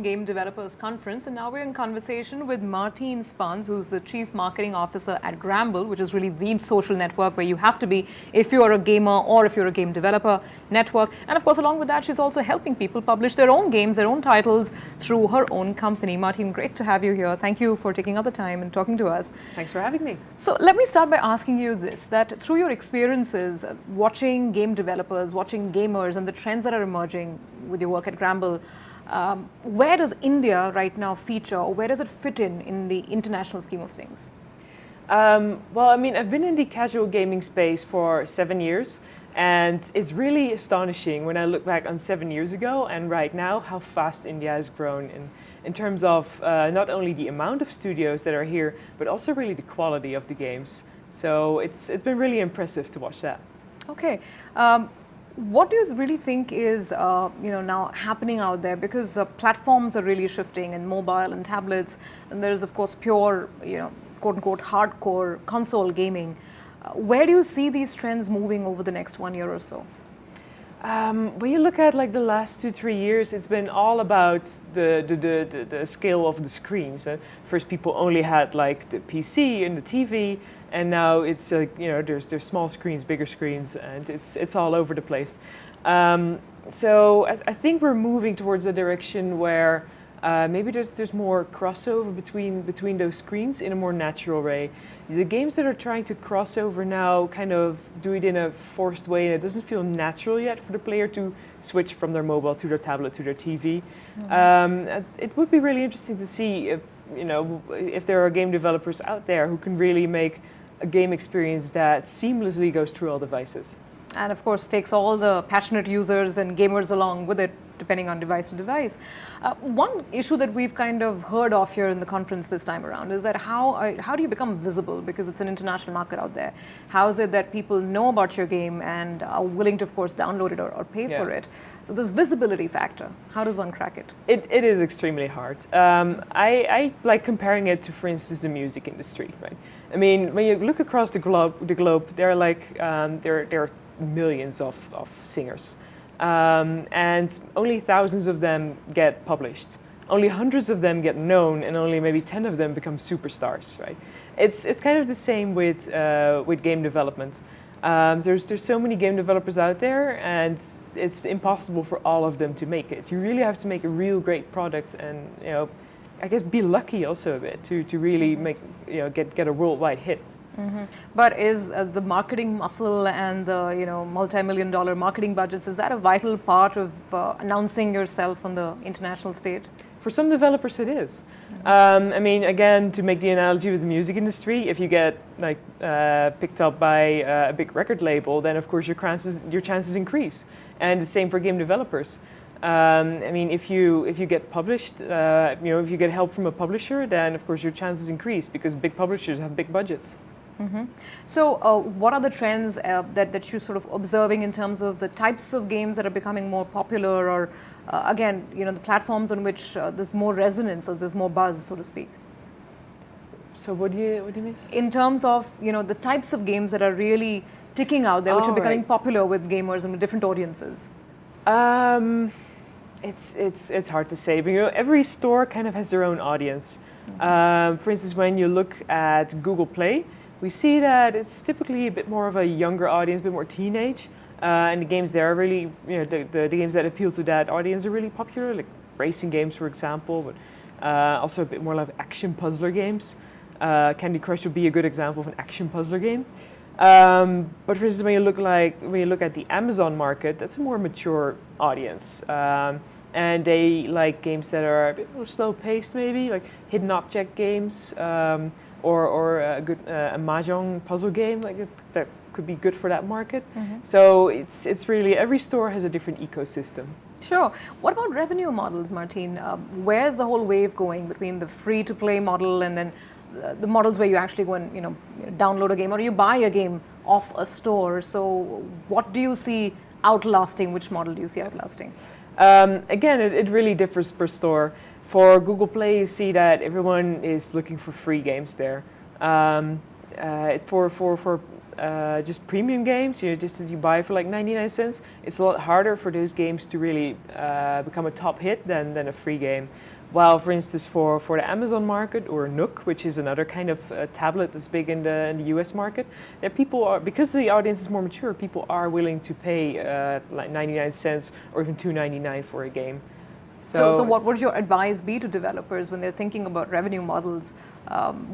Game Developers Conference, and now we're in conversation with Martine Spaans, who's the Chief Marketing Officer at Gramble, which is really the social network where you have to be if you're a gamer or if you're a game developer network. And of course, along with that, she's also helping people publish their own games, their own titles through her own company. Martine, great to have you here. Thank you for taking out the time and talking to us. Thanks for having me. So let me start by asking you this, that through your experiences watching game developers, watching gamers and the trends that are emerging with your work at Gramble, where does India right now feature, or where does it fit in the international scheme of things? Well, I mean, I've been in the casual gaming space for 7 years, and it's really astonishing when I look back on 7 years ago and right now how fast India has grown in terms of not only the amount of studios that are here, but also really the quality of the games. So it's been really impressive to watch that. Okay. What do you really think is now happening out there? Because platforms are really shifting, and mobile and tablets, and there's of course pure, quote unquote, hardcore console gaming. Where do you see these trends moving over the next 1 year or so? When you look at like the last 2-3 years, it's been all about the scale of the screens. First, people only had like the PC and the TV, and now it's like there's small screens, bigger screens, and it's all over the place. So I think we're moving towards a direction where maybe there's more crossover between those screens in a more natural way. The games that are trying to cross over now kind of do it in a forced way, and it doesn't feel natural yet for the player to switch from their mobile to their tablet to their TV. Mm-hmm. It would be really interesting to see if there are game developers out there who can really make a game experience that seamlessly goes through all devices. And of course takes all the passionate users and gamers along with it, depending on device to device. One issue that we've kind of heard of here in the conference this time around is that how do you become visible, because it's an international market out there? How is it that people know about your game and are willing to, of course, download it or pay for it? So this visibility factor, how does one crack it? It is extremely hard. I like comparing it to, for instance, the music industry, right? I mean, when you look across the globe, there are millions of singers. And only thousands of them get published. Only hundreds of them get known, and only maybe 10 of them become superstars, right? It's kind of the same with game development. There's so many game developers out there, and it's impossible for all of them to make it. You really have to make a real great product, and I guess be lucky also a bit to really make get a worldwide hit. Mm-hmm. But is the marketing muscle and the multi-million-dollar marketing budgets, is that a vital part of announcing yourself on the international stage? For some developers, it is. Mm-hmm. I mean, again, to make the analogy with the music industry, if you get picked up by a big record label, then of course your chances increase, and the same for game developers. I mean, if you get published, if you get help from a publisher, then of course your chances increase, because big publishers have big budgets. Mm-hmm. So what are the trends that you're sort of observing in terms of the types of games that are becoming more popular, or again, the platforms on which there's more resonance or there's more buzz, so to speak? So what do you mean? In terms of the types of games that are really ticking out there, which are becoming popular with gamers and with different audiences. It's hard to say, but every store kind of has their own audience. Mm-hmm. For instance, when you look at Google Play, we see that it's typically a bit more of a younger audience, a bit more teenage, and the games there are really, the games that appeal to that audience are really popular, like racing games, for example, but also a bit more like action puzzler games. Candy Crush would be a good example of an action puzzler game. But for instance, when you look at the Amazon market, that's a more mature audience, and they like games that are a bit more slow-paced, maybe like hidden object games. Or a good mahjong puzzle game that could be good for that market. Mm-hmm. So it's really, every store has a different ecosystem. Sure. What about revenue models, Martine? Where's the whole wave going between the free-to-play model and then the models where you actually go and download a game, or you buy a game off a store? So what do you see outlasting? Which model do you see outlasting? Again, it really differs per store. For Google Play, you see that everyone is looking for free games there. For just premium games, just that you buy for like 99 cents, it's a lot harder for those games to really become a top hit than a free game. While, for instance, for the Amazon market or Nook, which is another kind of tablet that's big in the US market, that people are, because the audience is more mature, people are willing to pay like 99 cents or even $2.99 for a game. So what would your advice be to developers when they're thinking about revenue models?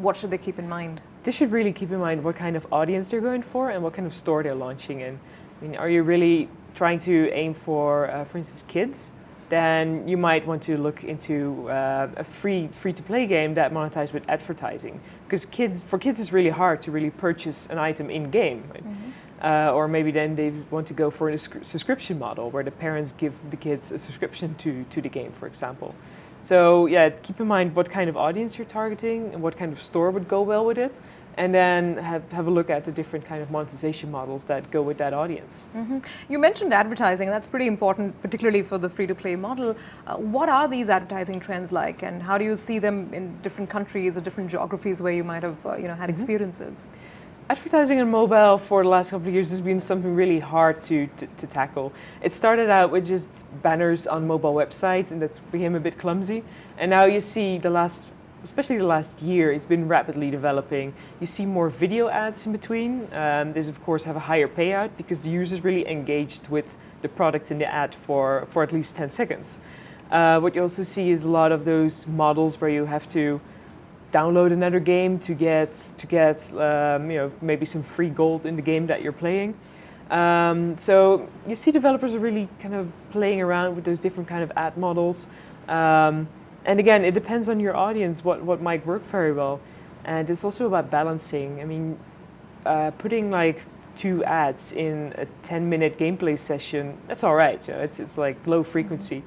What should they keep in mind? They should really keep in mind what kind of audience they're going for and what kind of store they're launching in. I mean, are you really trying to aim for instance, kids? Then you might want to look into a free-to-play game that monetizes with advertising. Because for kids it's really hard to really purchase an item in-game. Right? Mm-hmm. Or maybe then they want to go for a subscription model where the parents give the kids a subscription to the game, for example. So yeah, keep in mind what kind of audience you're targeting and what kind of store would go well with it. And then have a look at the different kind of monetization models that go with that audience. Mm-hmm. You mentioned advertising. That's pretty important, particularly for the free-to-play model. What are these advertising trends like, and how do you see them in different countries or different geographies where you might have had experiences? Advertising on mobile for the last couple of years has been something really hard to tackle. It started out with just banners on mobile websites, and that became a bit clumsy. And now you see especially the last year, it's been rapidly developing. You see more video ads in between. These, of course, have a higher payout because the user is really engaged with the product in the ad for at least 10 seconds. What you also see is a lot of those models where you have to download another game to get maybe some free gold in the game that you're playing. So you see developers are really kind of playing around with those different kind of ad models. And again, it depends on your audience what might work very well. And it's also about balancing. I mean, putting like 2 ads in a 10-minute gameplay session, that's all right. You know, it's like low frequency.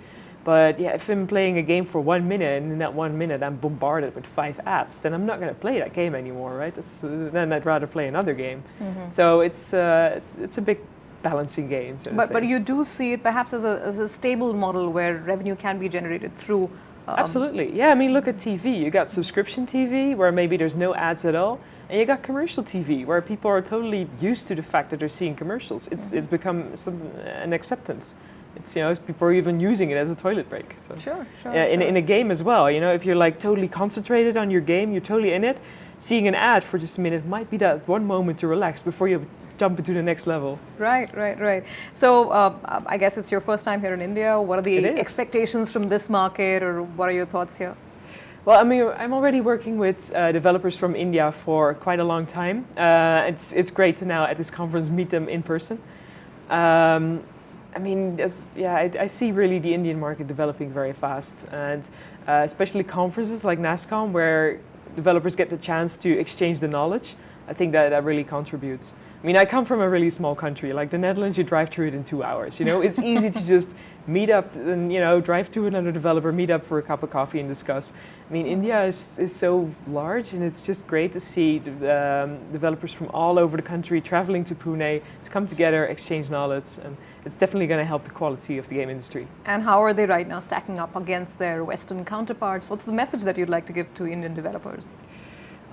But yeah, if I'm playing a game for 1 minute and in that 1 minute I'm bombarded with 5 ads, then I'm not going to play that game anymore, right? Then I'd rather play another game. Mm-hmm. So it's a big balancing game. So but you do see it perhaps as a stable model where revenue can be generated through. Absolutely. Yeah, I mean, look at TV. You got subscription TV where maybe there's no ads at all, and you got commercial TV where people are totally used to the fact that they're seeing commercials. It's become an acceptance. It's people are even using it as a toilet break. So, sure. In a game as well. If you're like totally concentrated on your game, you're totally in it. Seeing an ad for just a minute might be that one moment to relax before you jump into the next level. Right. So I guess it's your first time here in India. What are the expectations from this market, or what are your thoughts here? Well, I mean, I'm already working with developers from India for quite a long time. It's great to now at this conference meet them in person. I mean, I see really the Indian market developing very fast, and especially conferences like NASSCOM where developers get the chance to exchange the knowledge. I think that really contributes. I mean, I come from a really small country, like the Netherlands. You drive through it in 2 hours. It's easy to just meet up and drive to another developer, meet up for a cup of coffee and discuss. I mean, India is so large, and it's just great to see developers from all over the country traveling to Pune to come together, exchange knowledge, and it's definitely going to help the quality of the game industry. And how are they right now stacking up against their Western counterparts? What's the message that you'd like to give to Indian developers?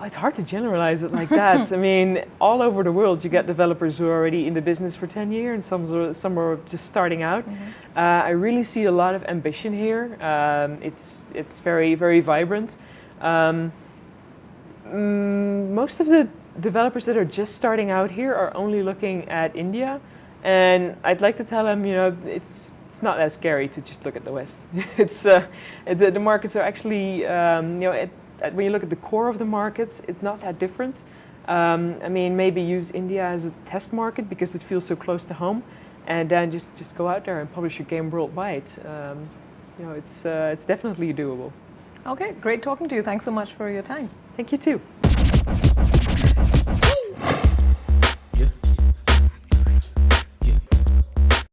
Oh, it's hard to generalize it like that. I mean, all over the world, you get developers who are already in the business for 10 years, and some are just starting out. Mm-hmm. I really see a lot of ambition here. It's very, very vibrant. Most of the developers that are just starting out here are only looking at India, and I'd like to tell them, it's not that scary to just look at the West. The markets are actually, when you look at the core of the markets, it's not that different. I mean, maybe use India as a test market because it feels so close to home, and then just go out there and publish your game worldwide. It's definitely doable. Okay, great talking to you. Thanks so much for your time. Thank you too.